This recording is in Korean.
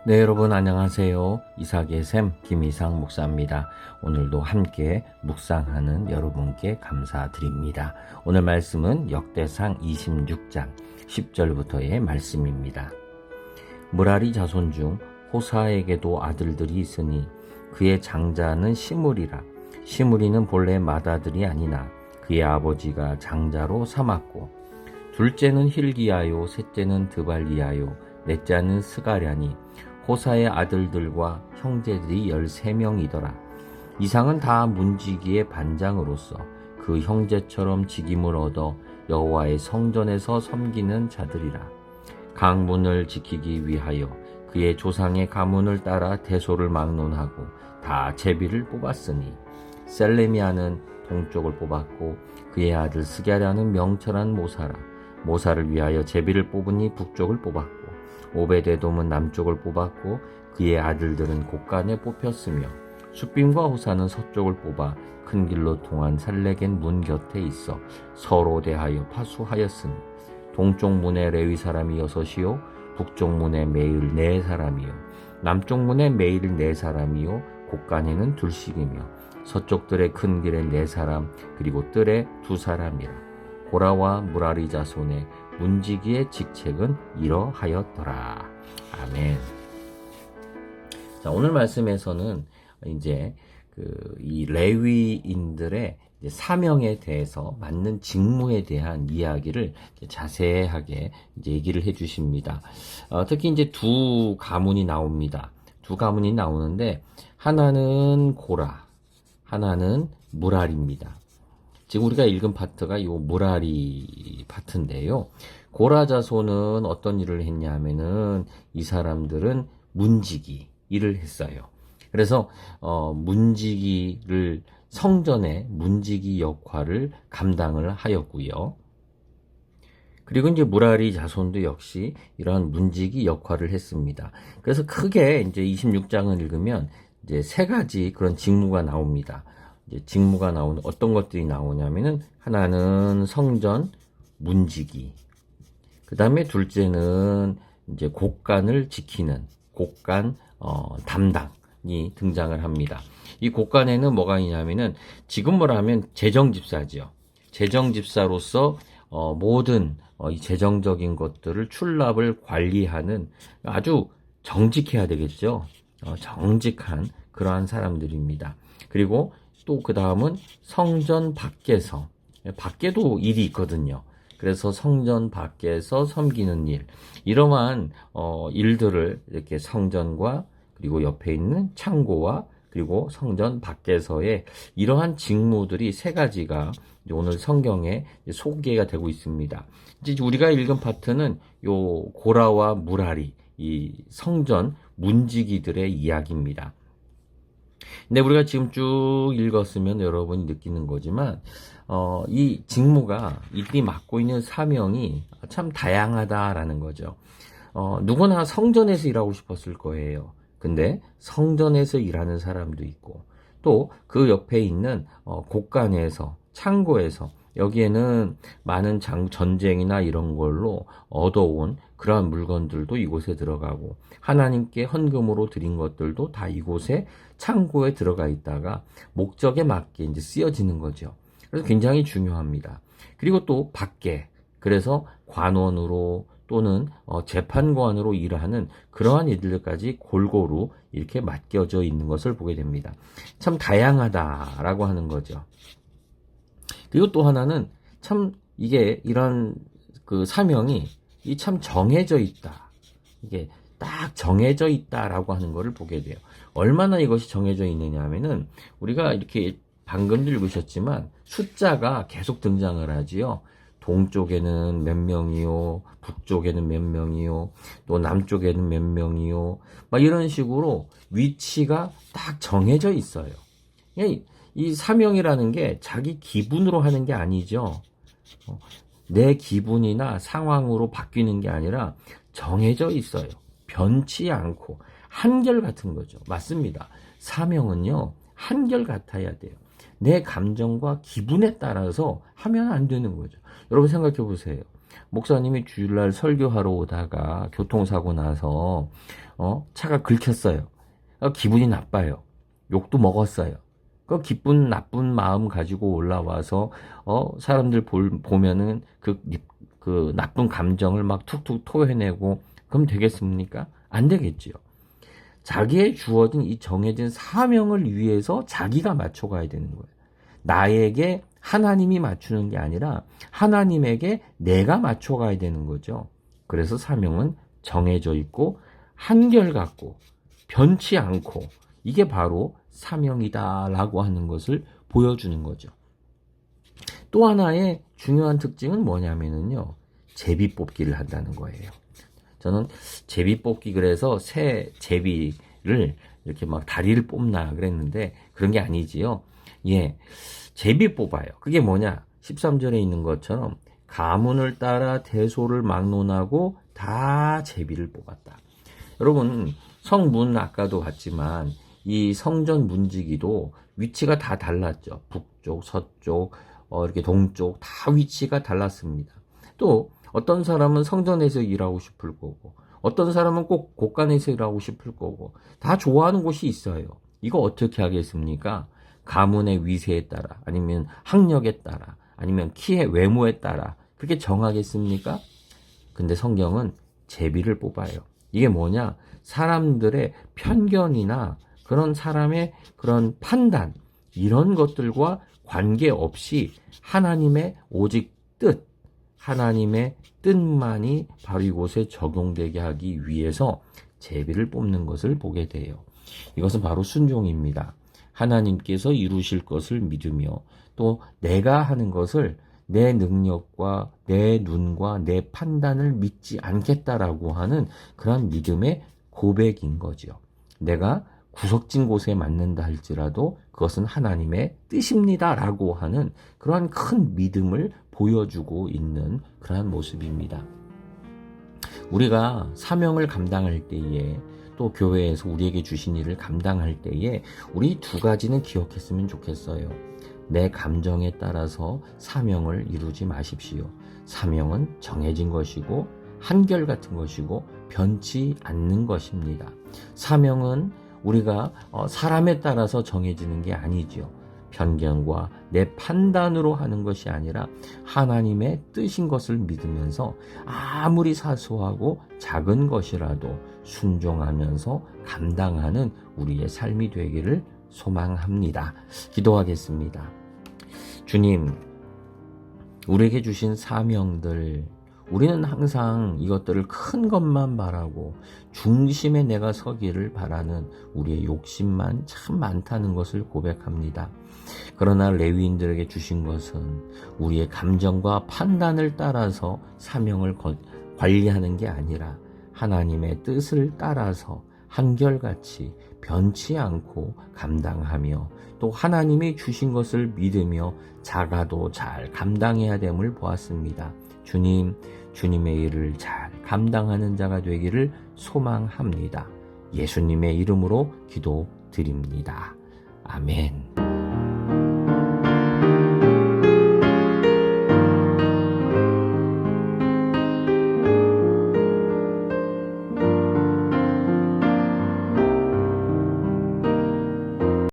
네, 여러분 안녕하세요. 이삭의 샘 김이삭 목사입니다. 오늘도 함께 묵상하는 여러분께 감사드립니다. 오늘 말씀은 역대상 26장 10절부터의 말씀입니다. 무라리 자손 중 호사에게도 아들들이 있으니 그의 장자는 시므리라. 시므리는 본래 맏아들이 아니나 그의 아버지가 장자로 삼았고, 둘째는 힐기야요, 셋째는 드발리야요, 넷째는 스가랴니 호사의 아들들과 형제들이 13명이더라. 이상은 다 문지기의 반장으로서 그 형제처럼 직임을 얻어 여호와의 성전에서 섬기는 자들이라. 강문을 지키기 위하여 그의 조상의 가문을 따라 대소를 막론하고 다 제비를 뽑았으니, 셀레미아는 동쪽을 뽑았고 그의 아들 스갸랴는 명철한 모사라. 모사를 위하여 제비를 뽑으니 북쪽을 뽑았고, 오베데돔은 남쪽을 뽑았고 그의 아들들은 곳간에 뽑혔으며, 숫빔과 호사는 서쪽을 뽑아 큰 길로 통한 살레겐 문 곁에 있어 서로 대하여 파수하였으니, 동쪽 문에 레위 사람이 6이요 북쪽 문에 매일 4사람이요 남쪽 문에 매일 4사람이요 곳간에는 둘씩이며, 서쪽 뜰의 큰 길에 4사람 그리고 뜰에 2사람이라. 고라와 무라리 자손의 문지기의 직책은 이러하였더라. 아멘. 자, 오늘 말씀에서는 이제 이 레위인들의 사명에 대해서, 맡는 직무에 대한 이야기를 자세하게 얘기를 해주십니다. 특히 이제 두 가문이 나옵니다. 두 가문이 나오는데, 하나는 고라, 하나는 무라리입니다. 지금 우리가 읽은 파트가 요 무라리 파트인데요. 고라 자손은 어떤 일을 했냐 하면은, 이 사람들은 문지기 일을 했어요. 그래서 문지기를, 성전의 문지기 역할을 감당을 하였고요. 그리고 이제 무라리 자손도 역시 이러한 문지기 역할을 했습니다. 그래서 크게 이제 26장을 읽으면 이제 3가지 그런 직무가 나옵니다. 이제 직무가 나오는 어떤 것들이 나오냐면은, 하나는 성전 문지기, 그 다음에 둘째는 이제 곳간을 지키는 곳간 담당이 등장을 합니다. 이 곳간에는 뭐가 있냐면은, 지금으로 하면 재정집사죠. 재정집사로서 모든 이 재정적인 것들을, 출납을 관리하는, 아주 정직해야 되겠죠. 정직한 그러한 사람들입니다. 그리고 또 그 다음은 성전 밖에서, 밖에도 일이 있거든요. 그래서 성전 밖에서 섬기는 일, 이러한 일들을 이렇게 성전과 그리고 옆에 있는 창고와 그리고 성전 밖에서의 이러한 직무들이 3가지가 오늘 성경에 소개가 되고 있습니다. 이제 우리가 읽은 파트는 요 고라와 무라리, 이 성전 문지기들의 이야기입니다. 근데 우리가 지금 쭉 읽었으면 여러분이 느끼는 거지만, 이 직무가, 이들이 맡고 있는 사명이 참 다양하다라는 거죠. 누구나 성전에서 일하고 싶었을 거예요. 근데 성전에서 일하는 사람도 있고, 또 그 옆에 있는 곳간에서, 창고에서, 여기에는 많은 전쟁이나 이런 걸로 얻어온 그러한 물건들도 이곳에 들어가고, 하나님께 헌금으로 드린 것들도 다 이곳에 창고에 들어가 있다가 목적에 맞게 이제 쓰여지는 거죠. 그래서 굉장히 중요합니다. 그리고 또 밖에, 그래서 관원으로 또는 재판관으로 일하는 그러한 이들까지 골고루 이렇게 맡겨져 있는 것을 보게 됩니다. 참 다양하다라고 하는 거죠. 그리고 또 하나는, 참 이게 이런 그 사명이 참 정해져 있다. 이게 딱 정해져 있다라고 하는 것을 보게 돼요. 얼마나 이것이 정해져 있느냐 하면은, 우리가 이렇게 방금도 읽으셨지만 숫자가 계속 등장을 하지요. 동쪽에는 몇 명이요, 북쪽에는 몇 명이요, 또 남쪽에는 몇 명이요, 막 이런 식으로 위치가 딱 정해져 있어요. 이 사명이라는 게 자기 기분으로 하는 게 아니죠. 내 기분이나 상황으로 바뀌는 게 아니라 정해져 있어요. 변치 않고 한결같은 거죠. 맞습니다. 사명은요, 한결같아야 돼요. 내 감정과 기분에 따라서 하면 안 되는 거죠. 여러분 생각해 보세요. 목사님이 주일날 설교하러 오다가 교통사고 나서 차가 긁혔어요. 기분이 나빠요. 욕도 먹었어요. 그 기쁜 나쁜 마음 가지고 올라와서 사람들 보면은 그 나쁜 감정을 막 툭툭 토해내고 그럼 되겠습니까? 안 되겠지요. 자기의 주어진 이 정해진 사명을 위해서 자기가 맞춰가야 되는 거예요. 나에게 하나님이 맞추는 게 아니라 하나님에게 내가 맞춰가야 되는 거죠. 그래서 사명은 정해져 있고 한결같고 변치 않고 이게 바로 사명이다라고 하는 것을 보여주는 거죠. 또 하나의 중요한 특징은 뭐냐면요. 제비 뽑기를 한다는 거예요. 저는 제비뽑기 그래서 새 제비를 이렇게 막 다리를 뽑나 그랬는데 그런 게 아니지요. 예, 제비 뽑아요. 그게 뭐냐? 13절에 있는 것처럼 가문을 따라 대소를 막론하고 다 제비를 뽑았다. 여러분 성문 아까도 봤지만 이 성전 문지기도 위치가 다 달랐죠. 북쪽, 서쪽, 이렇게 동쪽 다 위치가 달랐습니다. 또 어떤 사람은 성전에서 일하고 싶을 거고 어떤 사람은 꼭 곳간에서 일하고 싶을 거고 다 좋아하는 곳이 있어요. 이거 어떻게 하겠습니까? 가문의 위세에 따라 아니면 학력에 따라 아니면 키의 외모에 따라 그렇게 정하겠습니까? 근데 성경은 제비를 뽑아요. 이게 뭐냐? 사람들의 편견이나 그런 사람의 그런 판단 이런 것들과 관계없이 하나님의 오직 뜻 하나님의 뜻만이 바로 이곳에 적용되게 하기 위해서 제비를 뽑는 것을 보게 돼요. 이것은 바로 순종입니다. 하나님께서 이루실 것을 믿으며 또 내가 하는 것을 내 능력과 내 눈과 내 판단을 믿지 않겠다라고 하는 그런 믿음의 고백인 거죠. 내가 구석진 곳에 맞는다 할지라도 그것은 하나님의 뜻입니다라고 하는 그러한 큰 믿음을 보여주고 있는 그러한 모습입니다. 우리가 사명을 감당할 때에 또 교회에서 우리에게 주신 일을 감당할 때에 우리 두 가지는 기억했으면 좋겠어요. 내 감정에 따라서 사명을 이루지 마십시오. 사명은 정해진 것이고 한결같은 것이고 변치 않는 것입니다. 사명은 우리가 사람에 따라서 정해지는 게 아니죠. 편견과 내 판단으로 하는 것이 아니라 하나님의 뜻인 것을 믿으면서 아무리 사소하고 작은 것이라도 순종하면서 감당하는 우리의 삶이 되기를 소망합니다. 기도하겠습니다. 주님, 우리에게 주신 사명들 우리는 항상 이것들을 큰 것만 바라고 중심에 내가 서기를 바라는 우리의 욕심만 참 많다는 것을 고백합니다. 그러나 레위인들에게 주신 것은 우리의 감정과 판단을 따라서 사명을 관리하는 게 아니라 하나님의 뜻을 따라서 한결같이 변치 않고 감당하며 또 하나님이 주신 것을 믿으며 작아도 잘 감당해야 됨을 보았습니다. 주님, 주님의 일을 잘 감당하는 자가 되기를 소망합니다. 예수님의 이름으로 기도드립니다. 아멘.